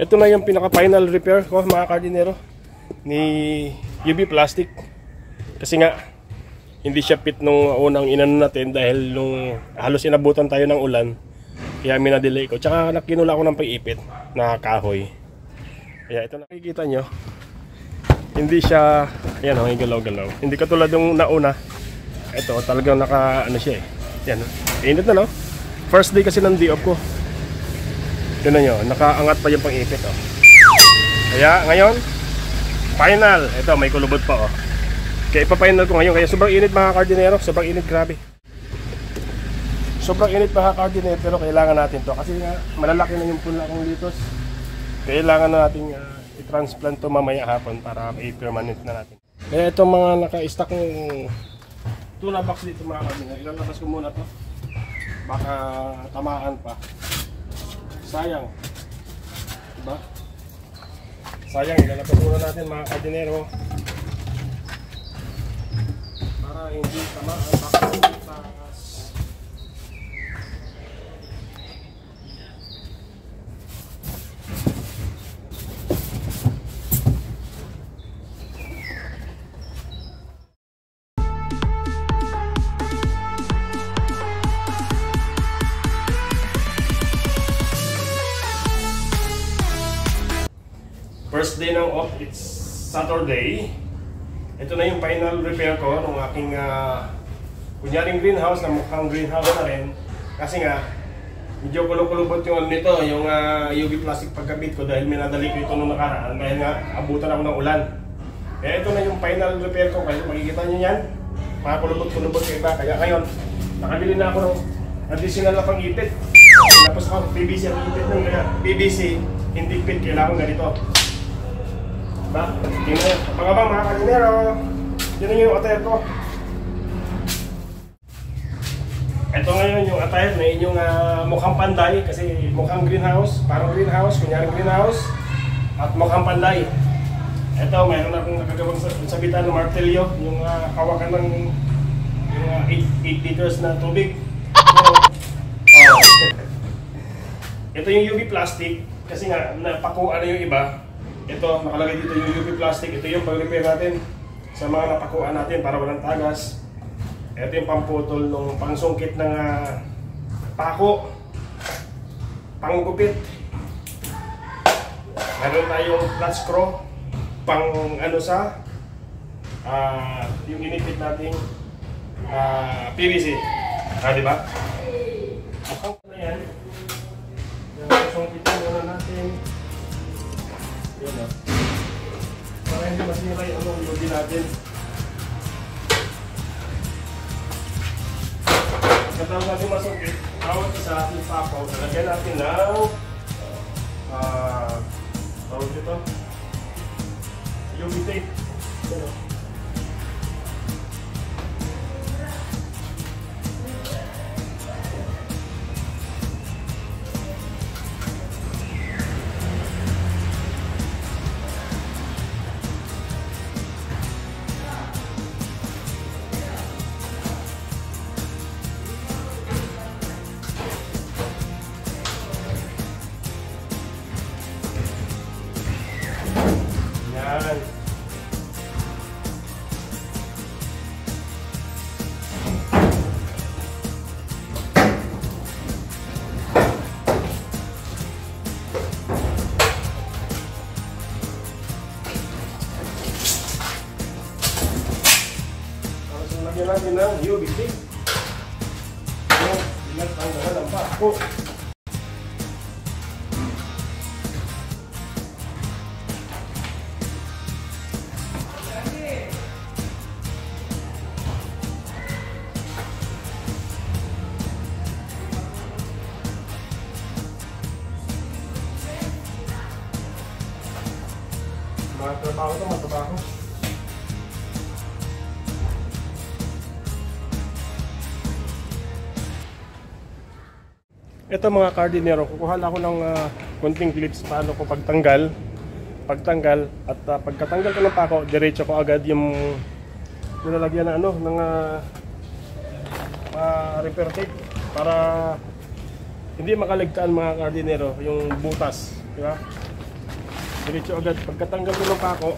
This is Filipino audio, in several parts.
Ito na yung pinaka-final repair ko mga kardinero ni UV Plastic. Kasi nga hindi siya fit nung unang inano natin dahil nung halos inabutan tayo ng ulan. Kaya minadelay ko. Tsaka nakinula ko ng pag-ipit na kahoy. Kaya ito nakikita nyo. Hindi siya, ayan o, galaw-galaw. Hindi katulad yung nauna. Ito talagang naka, ano siya eh. Yan, init na no. First day kasi ng day-off ko. Yun na nyo, nakaangat pa yung pang-ipit oh. Kaya ngayon final, ito may kulubot pa oh. Kaya ipa-final ko ngayon. Kaya sobrang init mga kardinero. Sobrang init, grabe. Sobrang init mga kardinero. Pero kailangan natin to. Kasi nga malalaki na yung pula kong litos. Kailangan na natin i-transplant to mamaya hapon para i-permanent na natin. Kaya itong mga naka-stack ng tuna box dito mga kardinero, ilalabas ko muna to. Baka tamaan pa. Sayang, diba? Sayang, ilalabas muna natin mga kardinero para hindi tamaan, baka hindi taas. First day ng off, it's Saturday. Ito na yung final repair ko ng aking kunyaring greenhouse na mukhang greenhouse na rin. Kasi nga, medyo kulubot yung nito, yung UV plastic pagkabit ko dahil minadali ko ito nung nakaraan dahil nga abutan ako ng ulan. Kaya ito na yung final repair ko, kasi makikita nyo yan, mga kulubot-kulubot yung iba. Kaya ngayon, nakabili na ako ng additional na pang-ipit. Tapos ako, PVC ang ipit ng kaya PVC, hindi fit, kailangan ganito. Diba? Tingnan, pangabang mga kardinero, yun yung attire ko. Ito ngayon yung attire na inyong mukhang panday kasi mukhang greenhouse, parang greenhouse, kunyaring greenhouse at mukhang panday. Ito, mayroon akong nakagawang sabitan ng martilyo, yung kawakan ng yung 8 liters na tubig. Ito yung UV plastic kasi nga napakuan na yung iba. Ito, nakalagay dito yung UV plastic. Ito yung pag-repair natin sa mga napakuan natin para walang tagas. Ito yung pamputol ng pangsungkit ng pako, panggupit. Meron tayong flat screw pang ano sa yung inipit nating PVC. Diba? Mukhang na yan. Pangsungkitin muna natin. Yan o. Para hindi masira yung anong lodi natin. Katawag natin masungkit, tawag isa ating papaw. Nalagyan natin ng tawag dito UV tape. Yan o. Lagyan natin ng UV tape. Tinatanggalan ang pako. Matrabaho ito, matrabaho. Ito mga kardinero, kukuha ako ng konting clips paano ko pagtanggal at pagkatanggal ko ng pako, diretso ko agad yung nilalagyan na ano ng repair tape para hindi makaligtaan mga kardinero yung butas, di ba? diretso agad. Pagkatanggal ko ng pako,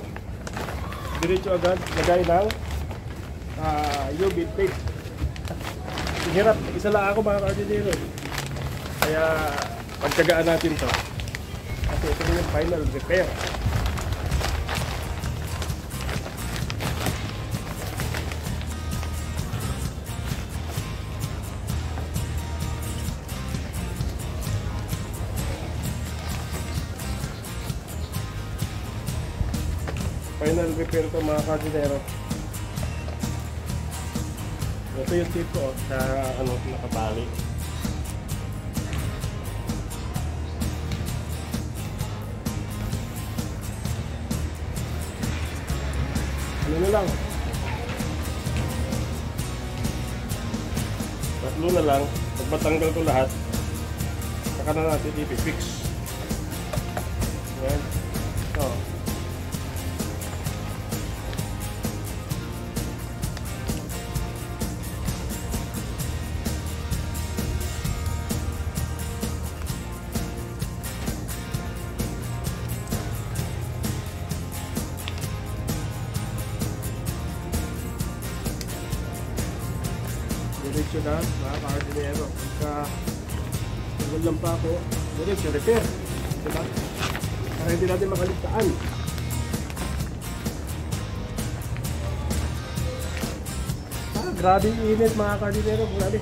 diretso agad, lagay ng UV tape. Hirap, isa lang ako mga kardinero. Kaya pagtyagaan natin to. Kasi ito yung final repair. Final repair to mga kardinero. Ito yung tip ko sa nakabali. Ano na lang? Tatlo na lang. Pag matanggal ko lahat, saka na natin i-fix. Yan. Ito. Diretso na, mga ka-hardinero. Pagka tungkol lang pa ako, diretso, repair. Diba? Para hindi natin makaligtaan. Grabe yung init mga ka-hardinero. Grabe.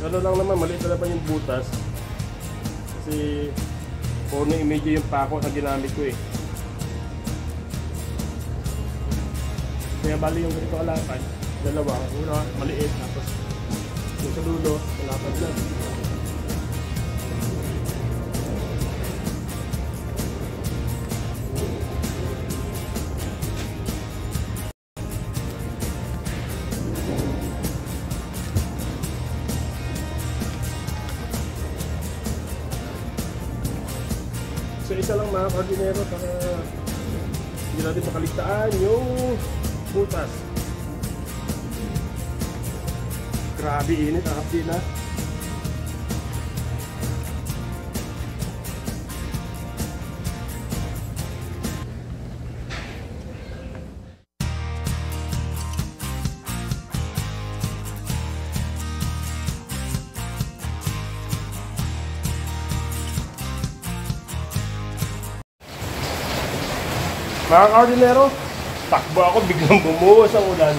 Ano lang naman, maliit na naman yung butas. Kasi puro na image yung pako na ginamit ko eh. Kaya bali yung ganito kalapad, dalawa, una maliit, tapos yung sa dulo, kalapad lang. So isa lang mga kardinero para hindi natin makaligtaan yung butas. Grabe init, ahap din ha. Mga ka-ordinero, takbo ako, biglang bumuhos ang ulan.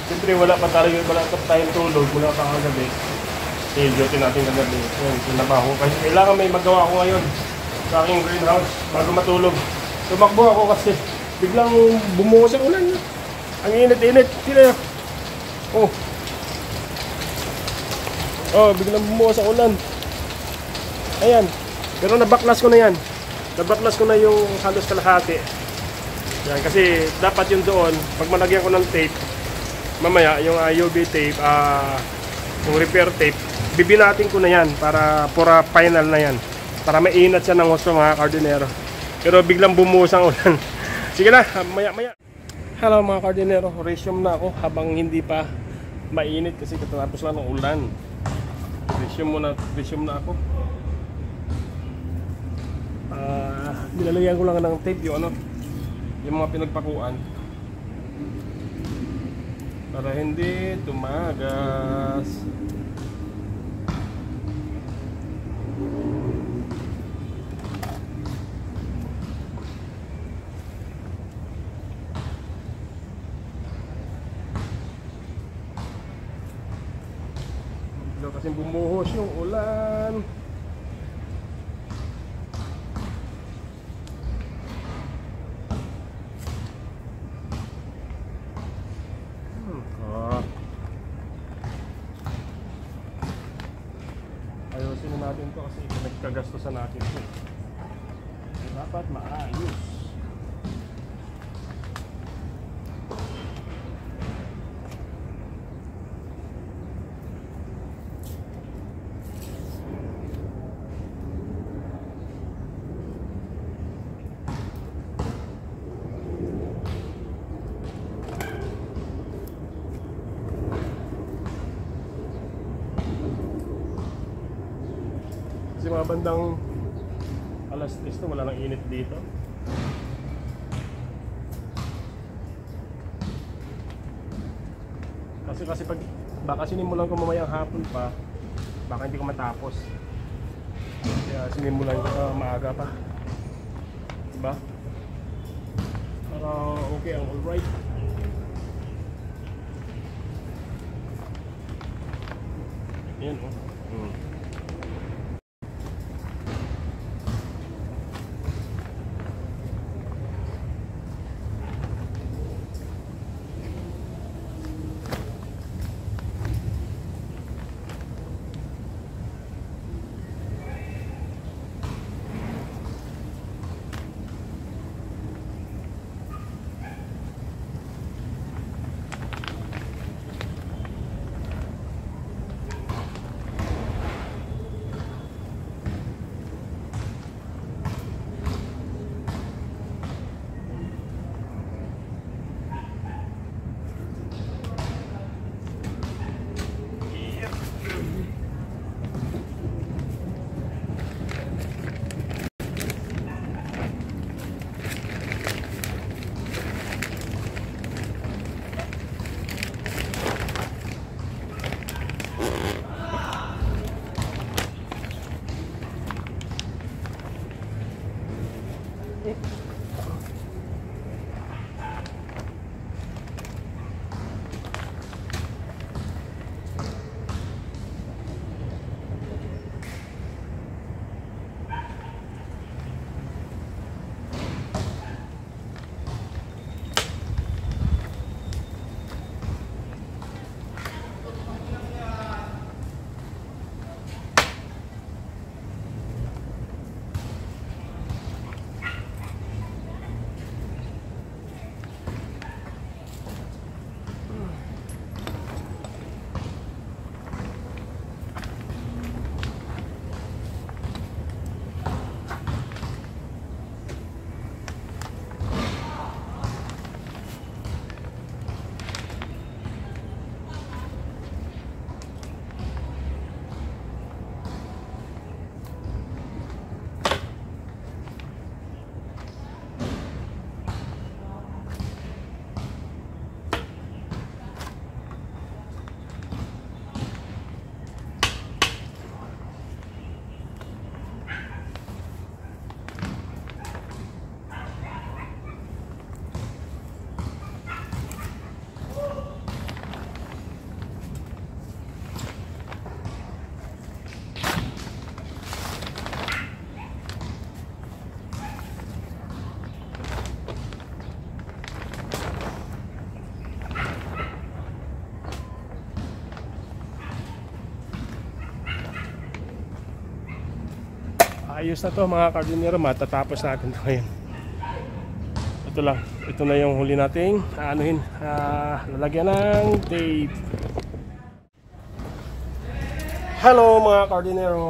Siyempre wala pa tayong tulog mula pa kagabi. I-duty natin kagabi. Yun, sinabaho. Kasi kailangan may magawa ako ngayon sa aking greenhouse bago matulog. Tumakbo ako kasi biglang bumuhos ang ulan. Ang init-init. Sila yun. Biglang bumuhos ang ulan. Ayan. Pero nabaklas ko na yan. Nabaklas ko na yung halos kalahati. Yan, kasi dapat yung doon, pag malagyan ko ng tape, mamaya yung UV tape, yung repair tape, bibinatin ko na yan para final na yan. Para mainat siya ng husto mga kardinero. Pero biglang bumuhos ang ulan. Sige na, maya. Hello mga kardinero, resume na ako habang hindi pa mainit kasi katapos lang ng ulan. Resume na ako. Nilalagyan ko lang ng tape yung mga pinagpakuan para hindi tumagas. Kasi bumuhos yung ulan. Ayusin na natin to kasi nagkagastusan natin ito. Dapat maayos. Kasi mga bandang alas 10 to, wala nang init dito. Kasi pag baka sinimulan ko mamayang hapon pa, baka hindi ko matapos. Kaya sinimulan ko maaga pa. Diba? Para okay ang alright. Yan oh. Ayos na to mga kardinero, matatapos natin to ngayon. Ito lang, ito na yung huli nating lalagyan ng tape. Hello mga kardinero,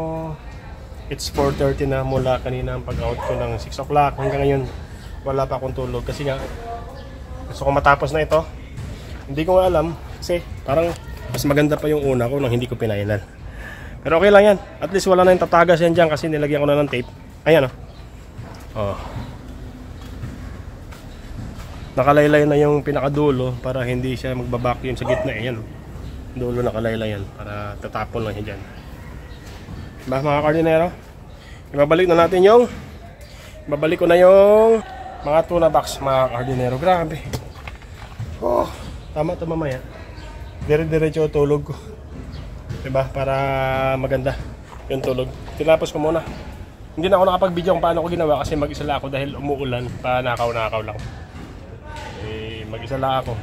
it's 4:30 na mula kanina ang pag-out ko ng 6 o'clock hanggang ngayon wala pa akong tulog kasi nga gusto ko matapos na ito. Hindi ko nga alam kasi parang mas maganda pa yung una ko nang hindi ko pinailan. Pero okay lang yan. At least wala na yung tatagas yan dyan kasi nilagyan ko na ng tape. Ayan o. Oh. Nakalaylay na yung pinakadulo para hindi siya magbabacuum sa gitna. Ayan o. Dulo nakalaylay yan para tatapon lang yan dyan. Diba mga kardinero? Ibabalik ko na yung mga tuna box mga kardinero. Grabe. Oh, tama ito mamaya. Dire-diretso tulog ko. Diba? Para maganda yung tulog. Tinapos ko muna. Hindi na ako nakapag-video kung paano ko ginawa kasi mag-isa lang ako dahil umuulan. Panakaw-nakaw lang. Mag-isa lang ako.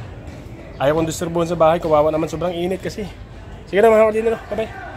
Ayaw kong disturbuhan sa bahay. Kawawa naman sobrang init kasi. Sige na mga kardinero. Bye-bye.